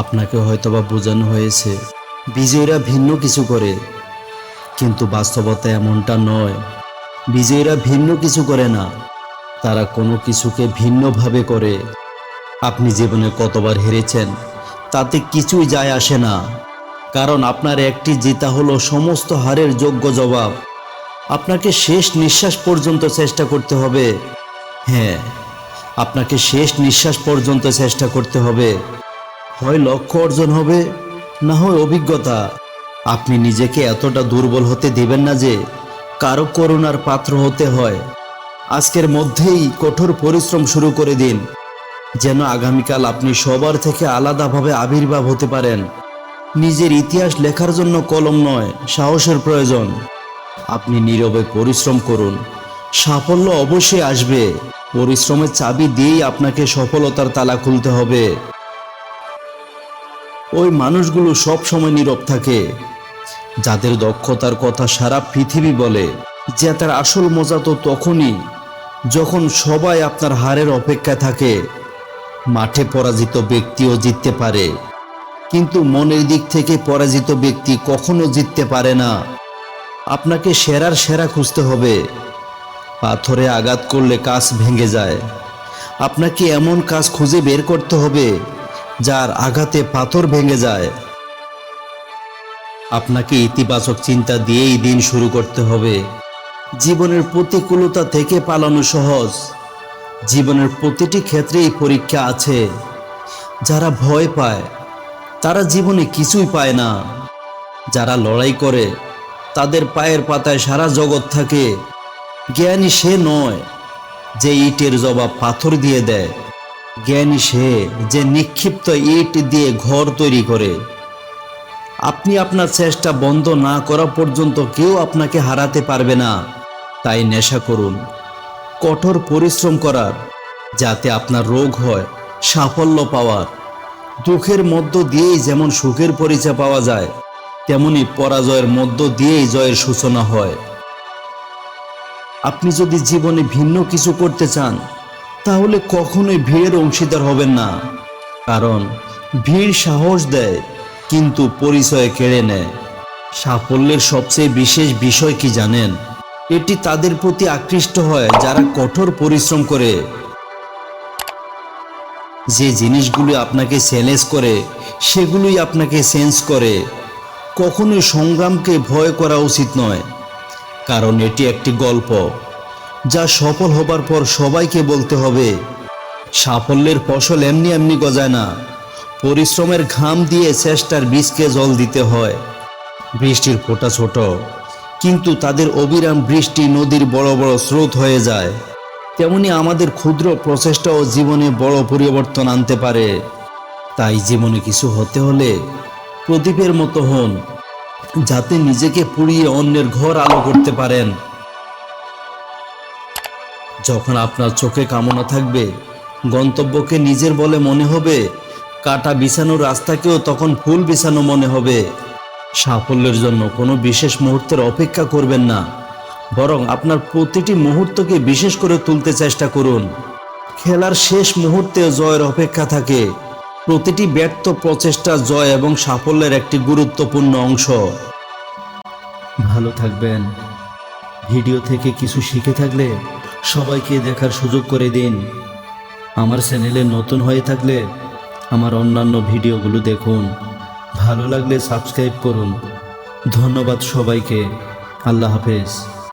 আপনাকে হয়তোবা বোঝানো হয়েছে বিজয়ীরা ভিন্ন কিছু করে, কিন্তু বাস্তবতা এমনটা নয়। বিজয়ীরা ভিন্ন কিছু করে না, তারা কোনো কিছুকে ভিন্নভাবে করে। আপনি জীবনে কতবার হেরেছেন তাতে কিছুই যায় আসে না, কারণ আপনার একটি জেতা হলো সমস্ত হারের যোগ্য জবাব। আপনাকে শেষ নিঃশ্বাস পর্যন্ত চেষ্টা করতে হবে। হ্যাঁ, আপনাকে শেষ নিঃশ্বাস পর্যন্ত চেষ্টা করতে হবে। হয় লক্ষ্য অর্জন হবে, না হয় অভিজ্ঞতা। আপনি নিজেকে এতটা দুর্বল হতে দেবেন না যে কারো করুণার পাত্র হতে হয়। আজকের মধ্যেই কঠোর পরিশ্রম শুরু করে দিন, যেন আগামীকাল আপনি সবার থেকে আলাদাভাবে আবির্ভাব হতে পারেন। নিজের ইতিহাস লেখার জন্য কলম নয়, সাহসের প্রয়োজন। আপনি নীরবে পরিশ্রম করুন, সাফল্য অবশ্যই আসবে। পরিশ্রমের চাবি দিয়েই আপনাকে সফলতার তালা খুলতে হবে। ওই মানুষগুলো সব সময় নীরব থাকে, যাদের দক্ষতার কথা সারা পৃথিবী বলে। জেতার আসল মজা তো তখনই যখন সবাই আপনার হারের অপেক্ষায় থাকে। মাঠে পরাজিত ব্যক্তিও জিততে পারে, কিন্তু মনের দিক থেকে পরাজিত ব্যক্তি কখনো জিততে পারে না। আপনাকে সেরার সেরা খুঁজতে হবে। পাথরে আঘাত করলে কাজ ভেঙে যায়। আপনাকে এমন কাজ খুঁজে বের করতে হবে যার আঘাতে পাথর ভেঙে যায়। আপনাকে ইতিবাচক চিন্তা দিয়েই দিন শুরু করতে হবে। জীবনের প্রতিকূলতা থেকে পালানো সহজ। জীবনের প্রতিটি ক্ষেত্রেই পরীক্ষা আছে। যারা ভয় পায় তারা জীবনে কিছুই পায় না। যারা লড়াই করে তাদের পায়ের পাতায় সারা জগৎ থাকে। জ্ঞানী সে নয় যে ইটের জবাব পাথর দিয়ে দেয়, জ্ঞানী সে যে নিক্ষিপ্ত ইট দিয়ে ঘর তৈরি করে। আপনি আপনার চেষ্টা বন্ধ না করা পর্যন্ত কেউ আপনাকে হারাতে পারবে না। তাই নেশা করুন কঠোর পরিশ্রম করার, যাতে আপনার রোগ হয় সাফল্য পাওয়ার। দুঃখের মধ্য দিয়েই যেমন সুখের পরিচয় পাওয়া যায়, তেমনি পরাজয়ের মধ্য দিয়েই জয়ের সূচনা হয়। আপনি যদি জীবনে ভিন্ন কিছু করতে চান, তাহলে কখনোই ভিড়ের অংশীদার হবেন না। কারণ ভিড় সাহস দেয়, কিন্তু পরিচয় কেড়ে নেয়। সাফল্যের সবচেয়ে বিশেষ বিষয় কি জানেন? এটি তাদের প্রতি আকৃষ্ট হয় যারা কঠোর পরিশ্রম করে। যে জিনিসগুলো আপনাকে চ্যালেঞ্জ করে সেগুলোই আপনাকে চেঞ্জ করে। কখনোই সংগ্রামকে ভয় করা উচিত নয়, কারণ এটি একটি গল্প যা সফল হবার পর সবাইকে বলতে হবে। সাফল্যের ফসল এমনি এমনি গজায় না, পরিশ্রমের ঘাম দিয়ে চেষ্টার বীজকে জল দিতে হয়। বৃষ্টির ফোঁটা ছোট, কিন্তু তাদের অবিরাম বৃষ্টি নদীর বড় বড় স্রোত হয়ে যায়। তেমনি আমাদের ক্ষুদ্র প্রচেষ্টাও জীবনে বড় পরিবর্তন আনতে পারে। তাই জীবনে কিছু হতে হলে প্রদীপের মতো হন, যাতে নিজেকে পুড়িয়ে অন্যের ঘর আলো করতে পারেন। যখন আপনার চোখে কামনা থাকবে, গন্তব্যকে নিজের বলে মনে হবে, কাটা বিছানোর রাস্তাকেও তখন ফুল বিছানো মনে হবে। সাফল্যের জন্য কোনো বিশেষ মুহূর্তের অপেক্ষা করবেন না, বরং আপনার প্রতিটি মুহূর্তকে বিশেষ করে তুলতে চেষ্টা করুন। খেলার শেষ মুহূর্তে জয়ের অপেক্ষা থাকে। প্রতিটি ব্যর্থ প্রচেষ্টা জয় এবং সাফল্যের একটি গুরুত্বপূর্ণ অংশ। ভালো থাকবেন। ভিডিও থেকে কিছু শিখে থাকলে সবাইকে দেখার সুযোগ করে দিন। আমার চ্যানেলে নতুন হয়ে থাকলে আমার অন্যান্য ভিডিওগুলো দেখুন। ভালো লাগলে সাবস্ক্রাইব করুন। ধন্যবাদ সবাইকে। আল্লাহ হাফেজ।